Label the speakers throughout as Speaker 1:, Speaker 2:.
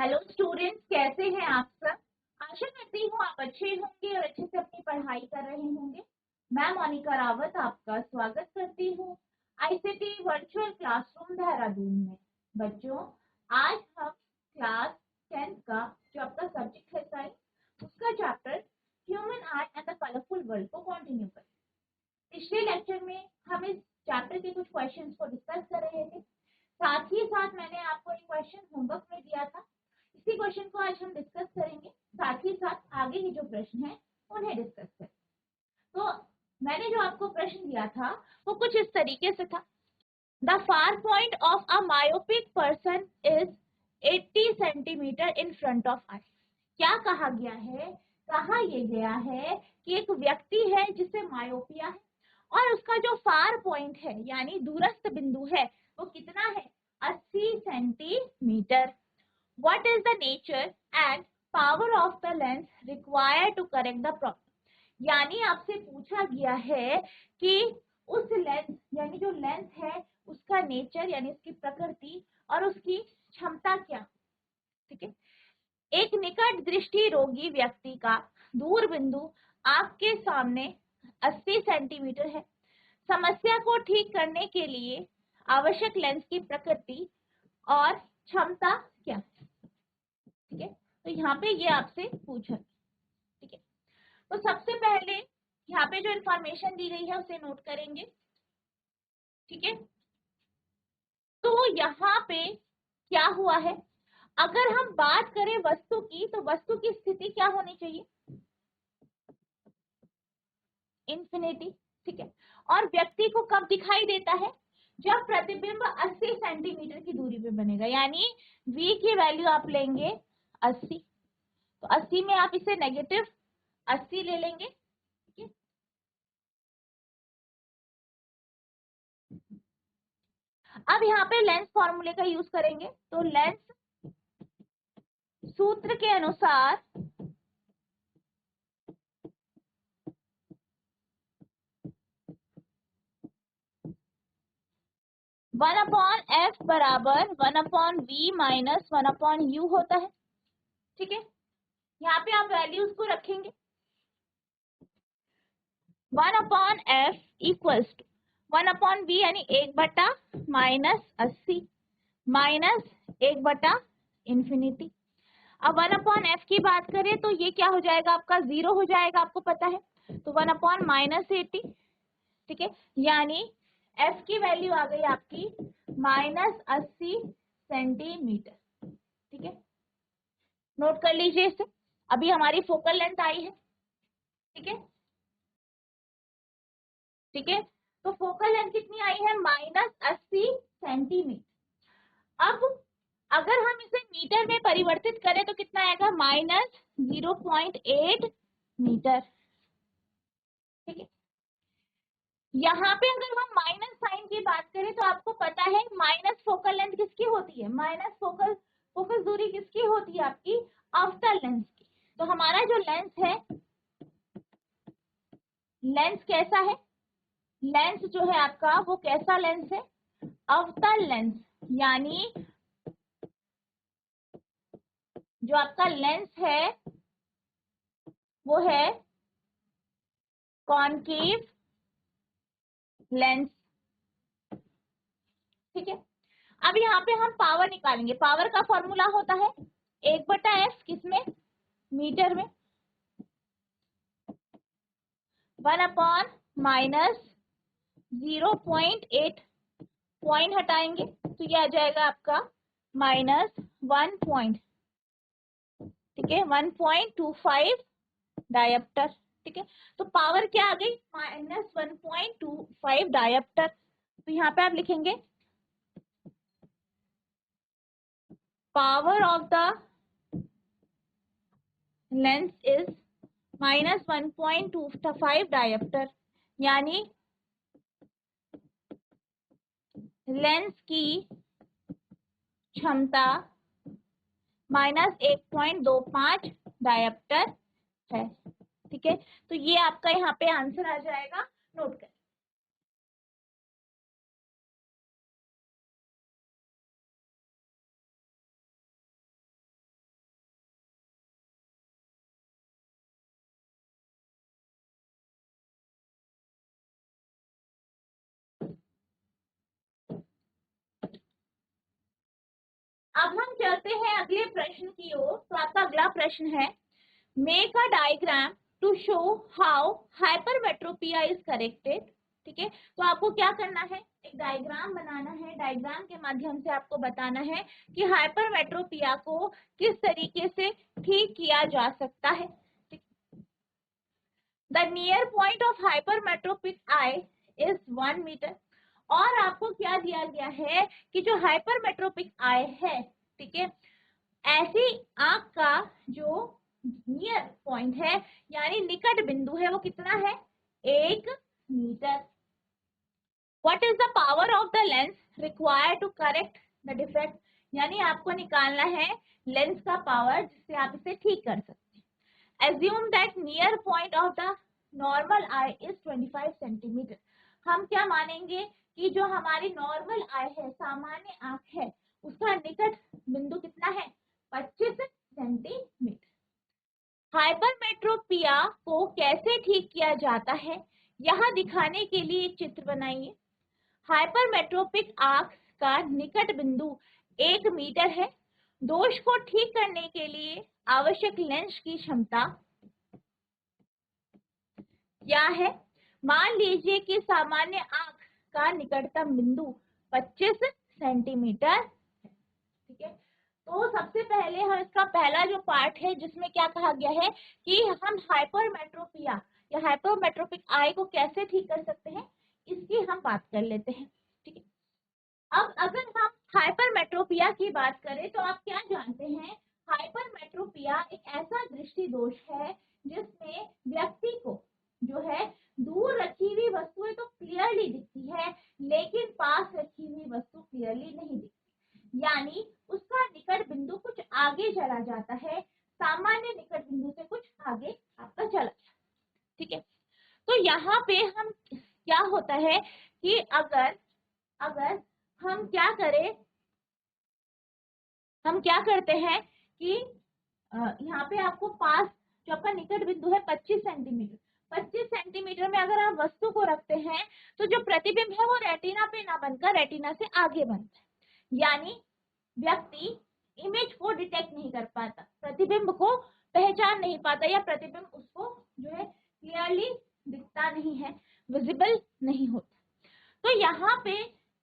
Speaker 1: Hello students, कैसे हैं आप सब। आशा करती हूँ आप अच्छे होंगे और अच्छे से अपनी पढ़ाई कर रहे होंगे। मैं मोनिका रावत आपका स्वागत करती हूँ आईसीटी वर्चुअल क्लासरूम देहरादून में। बच्चों, आज हम क्लास 10th का जो आपका सब्जेक्ट है साइंस, उसका chapter human I and the colourful world को कंटिन्यू करें। पिछले लेक्चर में हम इस चैप्टर के कुछ क्वेश्चंस को डिस्कस कर रहे थे। साथ ही साथ मैंने आपको एक क्वेश्चन होमवर्क में दिया था। इसी क्वेश्चन को आज हम डिस्कस करेंगे, साथ ही साथ आगे के जो प्रश्न हैं उन्हें डिस्कस करेंगे। तो मैंने जो आपको प्रश्न दिया था वो कुछ इस तरीके से था। The far point of a myopic person is 80 centimetre in front of eye. क्या कहा गया है? कहा यह गया है कि एक व्यक्ति है जिसे मायोपिया है और उसका जो फार पॉइंट है यानी दूरस्थ बिंदु है वो कितना है? 80 centimetre. What is the nature and power of the lens required to correct the problem? यानी आपसे पूछा गया है कि उस लेंस यानी जो लेंस है उसका नेचर यानी उसकी प्रकृति और उसकी क्षमता क्या। ठीक है, एक निकट दृष्टि रोगी व्यक्ति का दूर बिंदु आपके सामने 80 सेंटीमीटर है। समस्या को ठीक करने के लिए आवश्यक लेंस की प्रकृति और क्षमता क्या। ठीक है, तो यहाँ पे ये आपसे पूछा। ठीक है, तो सबसे पहले यहाँ पे जो इंफॉर्मेशन दी गई है उसे नोट करेंगे। ठीक है, तो यहाँ पे क्या हुआ है, अगर हम बात करें वस्तु की तो वस्तु की स्थिति क्या होनी चाहिए? इंफिनिटी। ठीक है, और व्यक्ति को कब दिखाई देता है? जब प्रतिबिंब 80 सेंटीमीटर की दूरी पे बनेगा, यानी v की वैल्यू आप लेंगे 80, तो 80 में आप इसे नेगेटिव 80 ले लेंगे। ठीक है, अब यहाँ पे लेंस फॉर्मूले का यूज करेंगे, तो लेंस सूत्र के अनुसार वन अपॉन एफ बराबर 1/v माइनस 1/u होता है। ठीक है, यहाँ पे आप वैल्यूज को रखेंगे। 1/f इक्वल्स टू 1/v यानी 1/, माइनस 80 माइनस 1/, इंफिनिटी। अब 1/f की बात करें तो ये क्या हो जाएगा? आपका 0 हो जाएगा, आपको पता है, तो 1/-80। ठीक है, यानी f की वैल्यू आ गई आपकी -80 सेंटीमीटर। ठीक है, नोट कर लीजिए इसे। अभी हमारी फोकल लेंथ आई है। ठीक है, ठीक है, तो फोकल लेंथ कितनी आई है? -80 सेंटीमीटर। अब अगर हम इसे मीटर में परिवर्तित करें तो कितना आएगा? -0.8 मीटर। ठीक है, यहाँ पे अगर हम माइनस साइन की बात करें तो आपको पता है माइनस फोकल लेंथ किसकी होती है? माइनस फोकस दूरी किसकी होती है? आपकी अवतल लेंस की। तो हमारा जो लेंस है, लेंस कैसा है? लेंस जो है आपका वो कैसा लेंस है? अवतल लेंस। यानी जो आपका लेंस है वो है कॉनकेव लेंस। ठीक है, अब यहाँ पे हम पावर निकालेंगे। पावर का फॉर्मूला होता है 1/f, किसमें? मीटर में। 1/-0.8, पॉइंट हटाएंगे तो ये आ जाएगा आपका -1 पॉइंट। ठीक है, 1.25 डायप्टर। ठीक है, तो पावर क्या आ गई? -1.25 डायप्टर। तो यहाँ पे आप लिखेंगे power of the lens is -1.25 dioptre, यानी लेंस की क्षमता -1.25 डायप्टर है। ठीक है, तो ये आपका यहाँ पे आंसर आ जाएगा, नोट कर। अब हम चलते हैं अगले प्रश्न की ओर। तो आपका अगला प्रश्न है, make a diagram to show how hypermetropia is corrected. ठीक है, तो आपको क्या करना है, एक डायग्राम बनाना है। डायग्राम के माध्यम से आपको बताना है कि हाइपरमेट्रोपिया को किस तरीके से ठीक किया जा सकता है। The near point of hypermetropic eye is 1 metre. और आपको क्या दिया गया है कि जो हाइपरमेट्रोपिक आई है, ठीक है, ऐसी आंख का जो नियर पॉइंट है यानी निकट बिंदु है वो कितना है, 1 metre. What is the power of the lens required to correct the defect. यानी आपको निकालना है लेंस का पावर जिससे आप इसे ठीक कर सकते हैं। Assume that near point of the normal I is 25 centimetre. हम क्या मानेंगे कि जो हमारी नॉर्मल आई है, सामान्य आंख है, उसका निकट बिंदु कितना है, 25 सेंटीमीटर। हाइपरमेट्रोपिया को कैसे ठीक किया जाता है, यहाँ दिखाने के लिए एक चित्र बनाइए। हाइपरमेट्रोपिक आंख का निकट बिंदु 1 मीटर है। दोष को ठीक करने के लिए आवश्यक लेंस की क्षमता क्या है। मान लीजिए कि सामान्य आंख का निकटतम बिंदु 25 सेंटीमीटर है। ठीक है, तो सबसे पहले हम इसका पहला जो पार्ट है जिसमें क्या कहा गया है कि हम हाइपरमेट्रोपिया या हाइपरमेट्रोपिक आई को कैसे ठीक कर सकते हैं, इसकी हम बात कर लेते हैं। ठीक है, अब अगर हम हाइपरमेट्रोपिया की बात करें तो आप क्या जानते हैं, हाइपरमेट्रोपिया एक ऐसा दृष्टि दोष है जिसमें व्यक्ति को जो है दूर रखी हुई वस्तुएं तो क्लियरली दिखती है लेकिन पास रखी हुई वस्तु क्लियरली नहीं दिखती, यानी उसका निकट बिंदु कुछ आगे चला जाता है, सामान्य निकट बिंदु से कुछ आगे आपका चला जाता है। ठीक है, तो यहाँ पे हम क्या होता है कि अगर हम क्या करें, हम क्या करते हैं कि यहाँ पे आपको पास जो आपका निकट बिंदु है 25 सेंटीमीटर, 25 सेंटीमीटर में अगर आप वस्तु को रखते हैं तो जो प्रतिबिंब है वो रेटिना पे ना बनकर रेटिना से आगे बनता है, यानी व्यक्ति इमेज को डिटेक्ट नहीं कर पाता, प्रतिबिंब को पहचान नहीं पाता या प्रतिबिंब उसको जो है क्लियरली दिखता नहीं है, विजिबल नहीं होता। तो यहाँ पे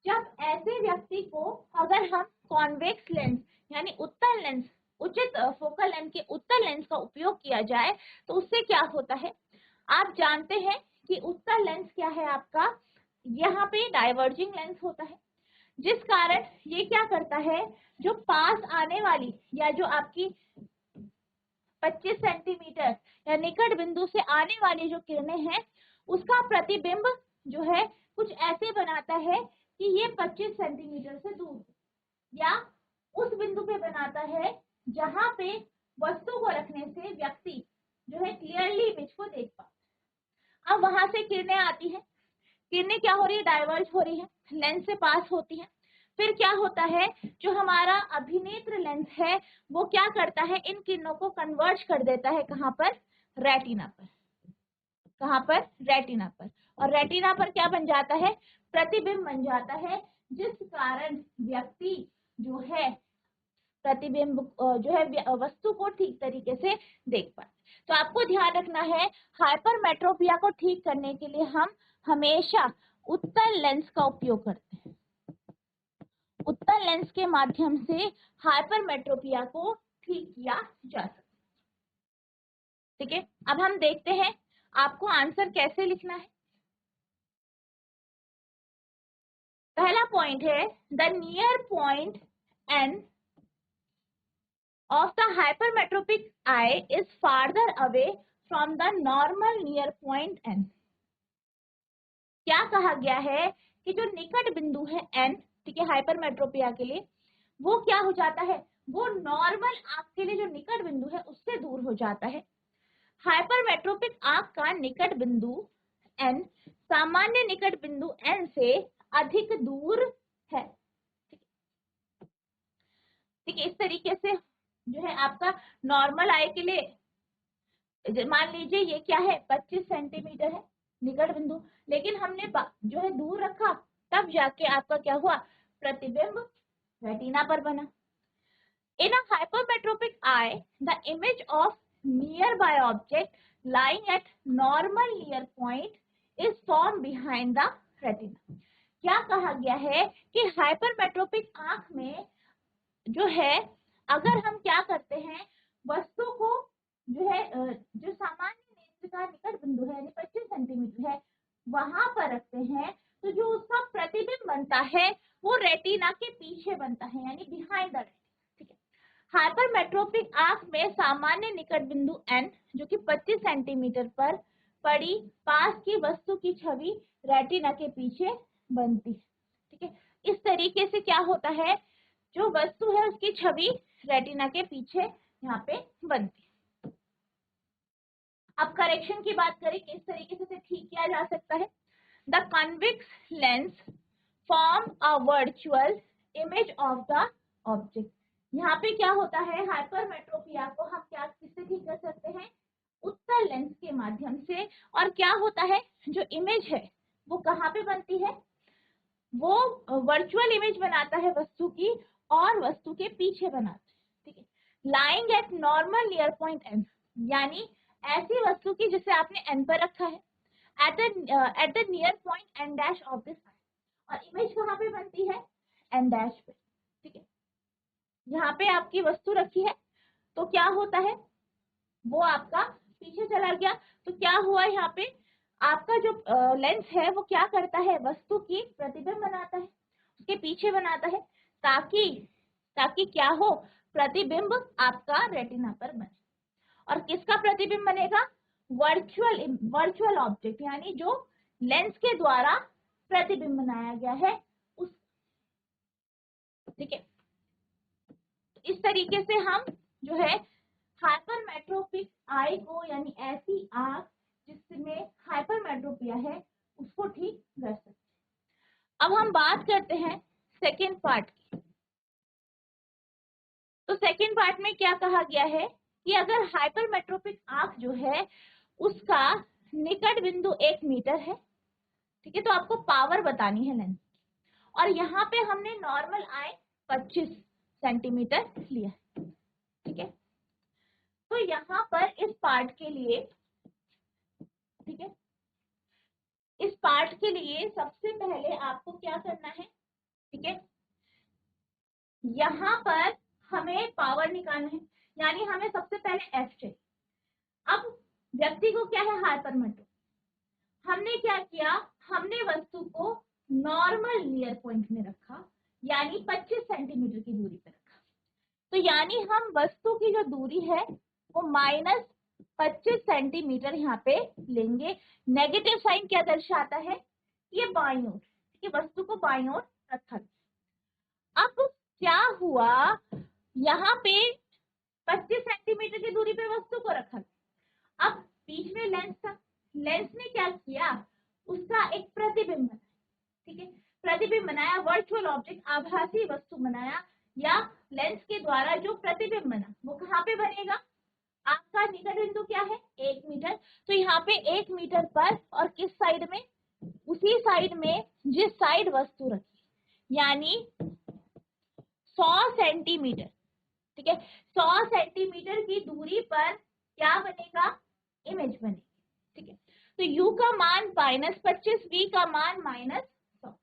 Speaker 1: जब ऐसे व्यक्ति को अगर हम कॉन्वेक्स लेंस यानी उत्तल लेंस, उचित फोकल लेंथ के उत्तल लेंस का उपयोग किया जाए तो उससे क्या होता है, आप जानते हैं कि उत्तल लेंस क्या है आपका, यहाँ पे डाइवर्जिंग लेंस होता है, जिस कारण ये क्या करता है, जो पास आने वाली या जो आपकी 25 सेंटीमीटर या निकट बिंदु से आने वाली जो किरणें हैं उसका प्रतिबिंब जो है कुछ ऐसे बनाता है कि ये 25 सेंटीमीटर से दूर या उस बिंदु पे बनाता है जहां पे वस्तु को रखने से व्यक्ति जो है क्लियरली इमेज को देख पाता है। अब वहां से किरणें आती हैं, किरणें क्या हो रही है, डाइवर्ज हो रही है, लेंस से पास होती है। फिर क्या होता है, जो हमारा अभिनेत्र लेंस है वो क्या करता है, इन किरणों को कन्वर्ज कर देता है कहाँ पर, रेटिना पर। कहाँ पर, रेटिना पर। और रेटिना पर क्या बन जाता है, प्रतिबिंब बन जाता है, जिस कारण व्यक्ति जो है प्रतिबिंब जो है वस्तु को ठीक तरीके से देख पाए। तो आपको ध्यान रखना है, हाइपरमेट्रोपिया को ठीक करने के लिए हम हमेशा उत्तल लेंस का उपयोग करते हैं। उत्तल लेंस के माध्यम से हाइपरमेट्रोपिया को ठीक किया जा सकता है। ठीक है, अब हम देखते हैं आपको आंसर कैसे लिखना है। पहला पॉइंट है, the near point N of the hypermetropic eye is farther away from the normal near point n। क्या कहा गया है कि जो निकट बिंदु है n, ठीक है, हाइपरमेट्रोपिया के लिए वो क्या हो जाता है, वो नॉर्मल आंख के लिए जो निकट बिंदु है उससे दूर हो जाता है। हाइपरमेट्रोपिक आंख का निकट बिंदु n सामान्य निकट बिंदु n से अधिक दूर है। ठीक है, इस तरीके से जो है आपका नॉर्मल आई के लिए मान लीजिए ये क्या है, 25 सेंटीमीटर है निकट बिंदु, लेकिन हमने जो है दूर रखा, तब जाके आपका क्या हुआ, प्रतिबिंब रेटिना पर बना। In a hypermetropic eye, the image of nearby object lying at normal near point is formed behind the retina. क्या कहा गया है कि हाइपरमेट्रोपिक आंख में जो है, अगर हम क्या करते हैं, वस्तु को जो है जो सामान्य नेत्र का निकट बिंदु है यानी 25 सेंटीमीटर है वहां पर रखते हैं, तो जो उसका प्रतिबिंब बनता है वो रेटिना के पीछे बनता है यानी बिहाइंड द रेटिना। ठीक है, हाइपरमेट्रोपिक आंख में सामान्य निकट बिंदु n जो कि 25 सेंटीमीटर पर पड़ी पास की वस्तु की छवि रेटिना के पीछे बनती है। ठीक है, इस तरीके से क्या होता है, जो वस्तु है उसकी छवि रेटिना के पीछे यहाँ पे बनती है। अब करेक्शन की बात करें किस तरीके से ठीक किया जा सकता है। The convex lens form a virtual image of the object. यहाँ पे क्या होता है, हाइपरमेट्रोपिया को हम क्या किससे ठीक कर सकते हैं, उत्तल लेंस के माध्यम से। और क्या होता है, जो इमेज है वो कहाँ पे बनती है, वो वर्चुअल इमेज बनाता है वस्तु की और वस्तु के पीछे बनाता है। ठीक है, lying at normal near point N, यानी ऐसी वस्तु की जिसे आपने एन पर रखा है, at the near point N dash of this eye, और इमेज कहाँ पे बनती है, एन डैश पे। ठीक है, यहाँ पे आपकी वस्तु रखी है तो क्या होता है, वो आपका पीछे चला गया, तो क्या हुआ, यहाँ पे आपका जो लेंस है वो क्या करता है, वस्तु की प्रतिबिंब बनाता है, उसके पीछे बनाता है, ताकि क्या हो, प्रतिबिंब आपका रेटिना पर बने। और किसका प्रतिबिंब बनेगा, वर्चुअल ऑब्जेक्ट, यानी जो लेंस के द्वारा प्रतिबिंब बनाया गया है उस। ठीक है, इस तरीके से हम जो है हाइपरमेट्रोपिक आई को, यानी ऐसी आंख जिसमें हाइपरमेट्रोपिया है, उसको ठीक कर सकते हैं। अब हम बात करते हैं सेकेंड पार्ट की। तो सेकेंड पार्ट में क्या कहा गया है कि अगर हाइपरमेट्रोपिक आंख जो है उसका निकट बिंदु 1 मीटर है, ठीक है, तो आपको पावर बतानी है लेंस की, और यहाँ पे हमने नॉर्मल आई 25 सेंटीमीटर लिया है। ठीक है, तो यहाँ पर इस पार्ट के लिए, ठीक है, इस पार्ट के लिए सबसे पहले आपको क्या करना है, ठीक है, यहाँ पर हमें पावर निकालना है, यानी हमें सबसे पहले एफ चाहिए। अब व्यक्ति को क्या है, हाइपरमेट्रोप, हमने क्या किया, हमने वस्तु को नॉर्मल नियर पॉइंट में रखा, यानी 25 सेंटीमीटर की दूरी पर रखा। तो यानी हम वस्तु की जो दूरी है वो -25 सेंटीमीटर यहाँ पे लेंगे। नेगेटिव साइन क्या दर्शाता है, ये बाईं ओर, ठीक है, वस्तु को बाईं ओर रखा। अब क्या हुआ, यहाँ पे 25 सेंटीमीटर की दूरी पे वस्तु को रखा, अब बीच में लेंस था, लेंस ने क्या किया, उसका एक प्रतिबिंब बनाया। ठीक है, प्रतिबिंब बनाया, वर्चुअल ऑब्जेक्ट, आभासी वस्तु बनाया, या लेंस के द्वारा जो प्रतिबिंब बना वो कहाँ पे बनेगा, आपका निकट बिंदु क्या है, 1 मीटर। तो यहाँ पे 1 मीटर पर, और किस साइड में, उसी साइड में जिस साइड वस्तु रखी, यानी 100 सेंटीमीटर। ठीक है, 100 सेंटीमीटर की दूरी पर क्या बनेगा, इमेज बनेगी। ठीक है, तो u का मान -25, v का मान -100।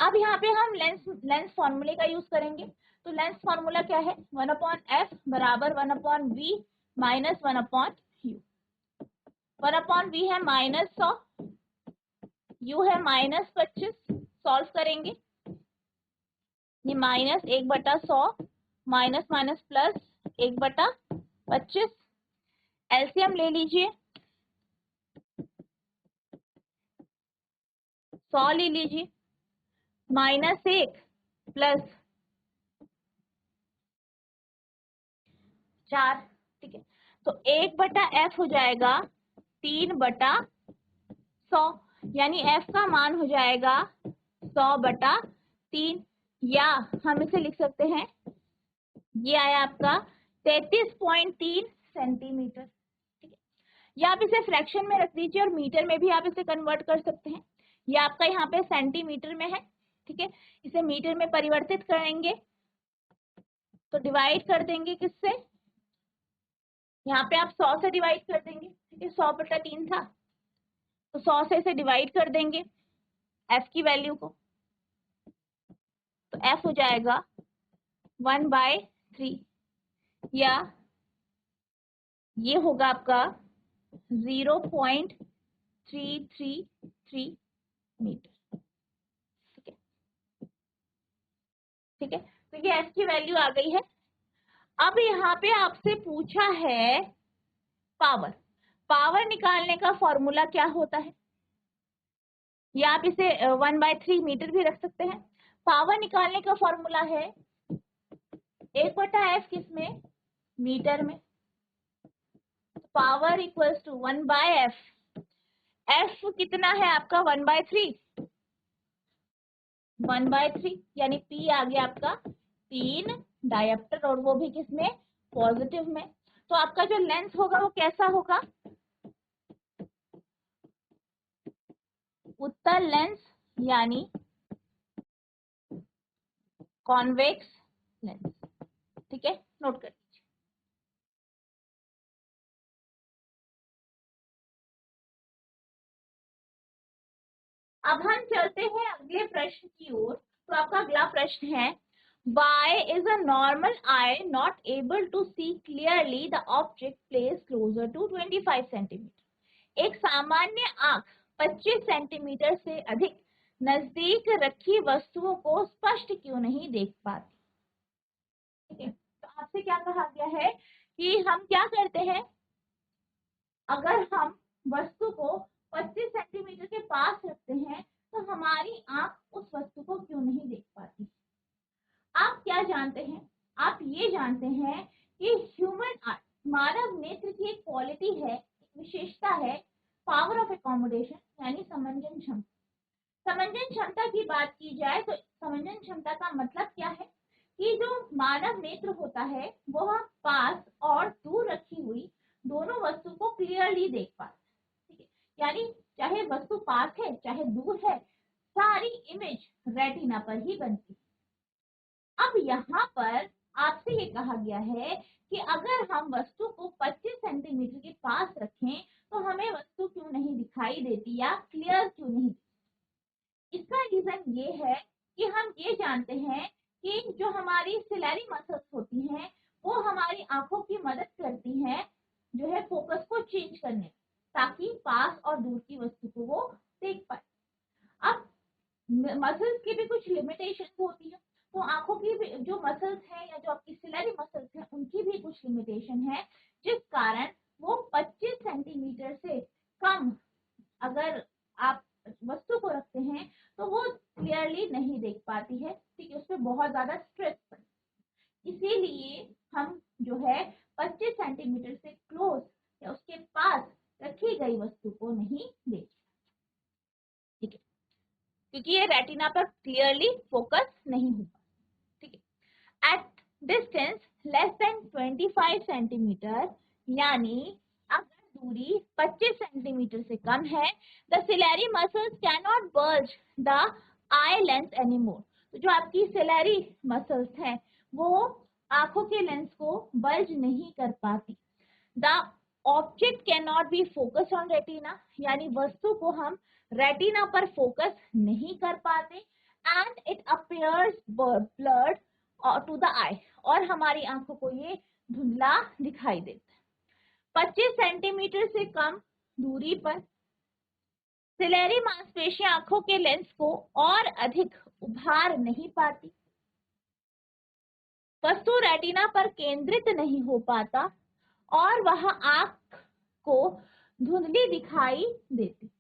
Speaker 1: अब यहाँ पे हम लेंस फॉर्मूले का यूज करेंगे। तो लेंस फॉर्मूला क्या है, 1/f बराबर 1/v माइनस 1/u। 1/v है -100, u है -25, सॉल्व करेंगे, ये -1/100 माइनस माइनस प्लस 1/25, एलसीएम ले लीजिए, 100 ले लीजिए, -1 प्लस 4। ठीक है, तो 1/f हो जाएगा 3/100, यानी f का मान हो जाएगा 100/3, या हम इसे लिख सकते हैं, ये आया आपका 33.3 सेंटीमीटर। ठीक है, या आप इसे फ्रैक्शन में रख दीजिए और मीटर में भी आप इसे कन्वर्ट कर सकते हैं। ये आपका यहाँ पे सेंटीमीटर में है। ठीक है, इसे मीटर में परिवर्तित करेंगे तो डिवाइड कर देंगे किससे, यहाँ पे आप 100 से डिवाइड कर देंगे, ठीक है, 100/3 था, तो 100 से इसे डिवाइड कर देंगे f की वैल्यू को, तो f हो जाएगा 1/3, या ये होगा आपका 0.333 मीटर। ठीक है, ठीक है, तो ये f की वैल्यू आ गई है। अब यहाँ पे आपसे पूछा है पावर, पावर निकालने का फॉर्मूला क्या होता है, या आप इसे 1/3 मीटर भी रख सकते हैं। पावर निकालने का फॉर्मूला है 1/f किसमें, मीटर में, power equals to 1/f, f कितना है आपका 1/3, 1/3 यानी P आ गया आपका 3 डायप्टर, और वो भी किसमें, पॉजिटिव में। तो आपका जो लेंस होगा वो कैसा होगा, उत्तल लेंस यानी कॉन्वेक्स लेंस। ठीक है, नोट कर लीजिए। अब हम चलते हैं अगले प्रश्न की ओर। तो आपका अगला प्रश्न है, Why is a normal eye not able to see clearly the object placed closer to 25 centimeter? एक सामान्य आंख 25 सेंटीमीटर से अधिक नजदीक रखी वस्तुओं को स्पष्ट क्यों नहीं देख पाती? ठीक है, तो आपसे क्या कहा गया है कि हम क्या करते हैं, अगर हम वस्तु को 25 सेंटीमीटर के पास रखते हैं तो हमारी आंख उस वस्तु को क्यों नहीं देख पाती? आप क्या जानते हैं, आप ये जानते हैं कि ह्यूमन आई, मानव नेत्र की एक क्वालिटी है, एक विशेषता है, पावर ऑफ एकोमोडेशन यानी समंजन क्षमता। समंजन क्षमता की बात की जाए तो समंजन क्षमता का मतलब क्या है कि जो मानव नेत्र होता है वह पास और दूर रखी हुई दोनों वस्तु को क्लियरली देख पाता है। ठीक है, यानी चाहे वस्तु पास है चाहे दूर है, सारी इमेज रेटिना पर ही बनती है। अब यहाँ पर आपसे ये कहा गया है कि अगर हम वस्तु को 25 सेंटीमीटर के पास रखें तो हमें वस्तु क्यों नहीं दिखाई देती या क्लियर क्यों नहीं? इसका रीजन ये है कि हम ये जानते हैं कि जो हमारी सिलेरी मसल्स होती हैं वो हमारी आंखों की मदद करती हैं जो है फोकस को चेंज करने, ताकि पास और दूर की वस्तु को वो देख पाए। अब मसल्स की भी कुछ लिमिटेशन होती है, तो आंखों की भी जो मसल्स हैं या जो आपकी सिलेरी मसल्स हैं उनकी भी कुछ लिमिटेशन है, जिस कारण वो 25 सेंटीमीटर से कम अगर आप वस्तु को रखते हैं तो वो क्लियरली नहीं देख पाती है। ठीक है, उस पर बहुत ज्यादा स्ट्रेस पड़ता, इसीलिए हम जो है 25 सेंटीमीटर से क्लोज या उसके पास रखी गई वस्तु को नहीं देख, ठीक है, क्योंकि ये रेटिना पर क्लियरली फोकस नहीं होगा। ठीक है, at distance less than 25 centimetre, यानी अगर दूरी 25 सेंटीमीटर से कम है, the ciliary muscles can not bulge the eye lens anymore. तो जो आपकी सिलेरी मसल्स हैं वो आंखों के लेंस को बल्ज नहीं कर पाती। The object can not be focus on retina, यानी वस्तु को हम रेटिना पर फोकस नहीं कर पाते, and it appears blurred to the eye, और हमारी आंखों को ये धुंधला दिखाई देता है। 25 सेंटीमीटर से कम दूरी पर सिलेरी मांसपेशियां आंखों के लेंस को और अधिक उभार नहीं पाती, वस्तु रेटिना पर केंद्रित नहीं हो पाता और वह आंख को धुंधली दिखाई देती,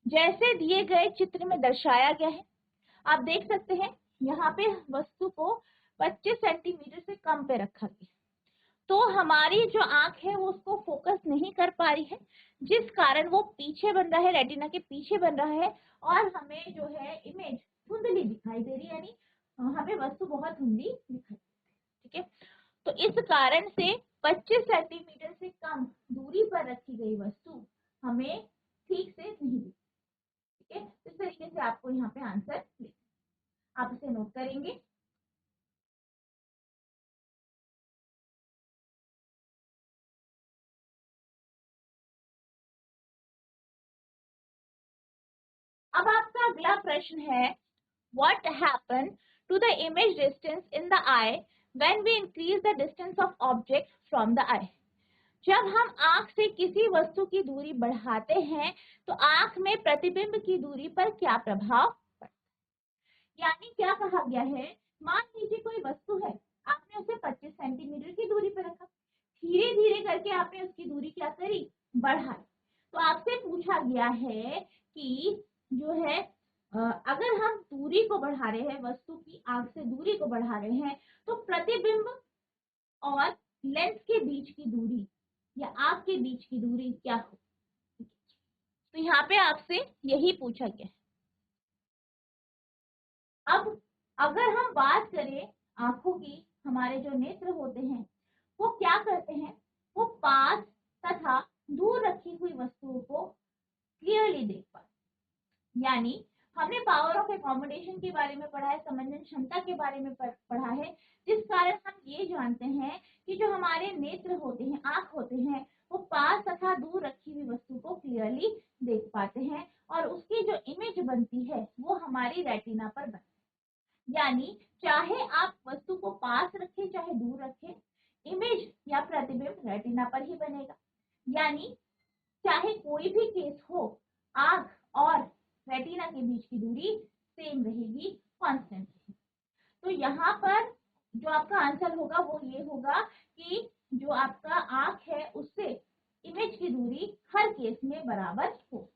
Speaker 1: जैसे दिए गए चित्र में दर्शाया गया है। आप देख सकते हैं यहाँ पे वस्तु को 25 सेंटीमीटर से कम पे रखा गया, तो हमारी जो आंख है वो उसको फोकस नहीं कर पा रही है, जिस कारण वो पीछे बन रहा है, रेटिना के पीछे बन रहा है, और हमें जो है इमेज धुंधली दिखाई दे रही है, यानी हमें वस्तु बहुत धुंधली दिखाई। ठीक है, तो इस कारण से 25 सेंटीमीटर से कम दूरी पर रखी गई वस्तु हमें ठीक से नहीं दिखती। ठीक है, इस तरीके से आपको यहाँ पे आंसर लिखना, आप इसे नोट करेंगे। अब आपका अगला प्रश्न है, what happen to the image distance in the eye when we increase the distance of object from the eye? जब हम आंख से किसी वस्तु की दूरी बढ़ाते हैं तो आंख में प्रतिबिंब की दूरी पर क्या प्रभाव पड़ता है? यानी क्या कहा गया है, मान लीजिए कोई वस्तु है, आपने उसे 25 सेंटीमीटर की दूरी पर रखा, धीरे धीरे करके आपने उसकी दूरी क्या करी, बढ़ाई। तो आपसे पूछा गया है कि जो है अगर हम दूरी को बढ़ा रहे हैं, वस्तु की आंख से दूरी को बढ़ा रहे हैं, तो प्रतिबिंब और लेंस के बीच की दूरी या आंख के बीच की दूरी क्या हो। तो यहाँ पे आपसे यही पूछा गया है। अब अगर हम बात करें आंखों की, हमारे जो नेत्र होते हैं वो क्या करते हैं, वो पास तथा दूर रखी हुई वस्तुओं को क्लियरली देख पाते। यानी हमने पावर ऑफ एकोमोडेशन के बारे में पढ़ा है, समंजन क्षमता के बारे में पढ़ा है, जिस कारण हम ये जानते हैं कि जो हमारे नेत्र होते हैं, आंख होते हैं, वो पास तथा दूर रखी हुई वस्तु को क्लियरली देख पाते हैं और उसकी जो इमेज बनती है वो हमारी रेटिना पर बनती है। यानी चाहे आप वस्तु को पास रखें चाहे दूर रखें, इमेज या प्रतिबिंब रेटिना पर ही बनेगा। यानी चाहे कोई भी केस हो, आंख और रेटिना के बीच की दूरी सेम रहेगी, कांस्टेंट रहेगी। तो यहाँ पर जो आपका आंसर होगा वो ये होगा कि जो आपका आंख है उससे इमेज की दूरी हर केस में बराबर हो।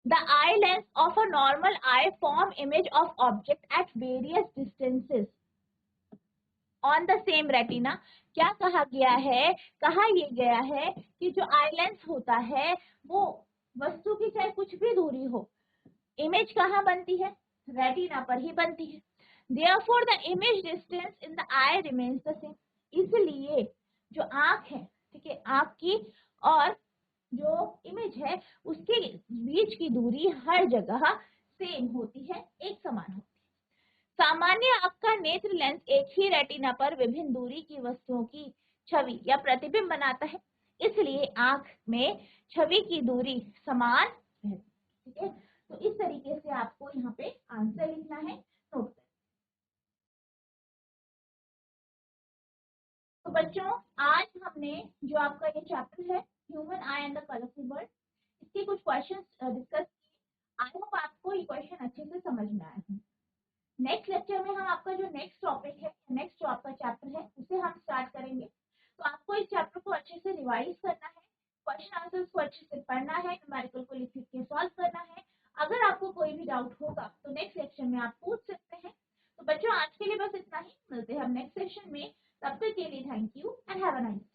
Speaker 1: The eye lens of a normal eye form image of object at various distances on the same retina। क्या कहा गया है, कहा ये गया है कि जो आई लेंस होता है वो वस्तु की चाहे कुछ भी दूरी हो, इमेज कहाँ बनती है, रेटिना पर ही बनती है। Therefore the image distance in the eye remains the same। इसलिए जो आंख है, ठीक है, आंख की और जो इमेज है उसके बीच की दूरी हर जगह सेम होती है, एक समान होती है। सामान्य आंख का नेत्र लेंस एक ही रेटिना पर विभिन्न दूरी की वस्तुओं की छवि या प्रतिबिंब बनाता है, इसलिए आंख में छवि की दूरी समान रहती है। ठीक है, तो इस तरीके से आपको यहाँ पे आंसर लिखना है, नोट करें। तो बच्चों आज हमने जो आपका ये चैप्टर है human I and the colourful world, इसके कुछ क्वेश्चंस डिस्कस किए। आई होप आपको ये क्वेश्चन अच्छे से समझ में आए हैं। नेक्स्ट लेक्चर में हम आपका जो नेक्स्ट टॉपिक है, नेक्स्ट जो आपका चैप्टर है उसे हम स्टार्ट करेंगे। तो आपको इस चैप्टर को अच्छे से रिवाइज करना है, क्वेश्चन आंसर्स को अच्छे से पढ़ना है, न्यूमेरिकल को लिख के सॉल्व करना है। अगर आपको कोई भी डाउट होगा तो नेक्स्ट सेक्शन में आप पूछ सकते हैं। तो बच्चों आज के लिए बस इतना ही, मिलते हैं हम नेक्स्ट सेशन में, तब तक के लिए thank you and have a nice day.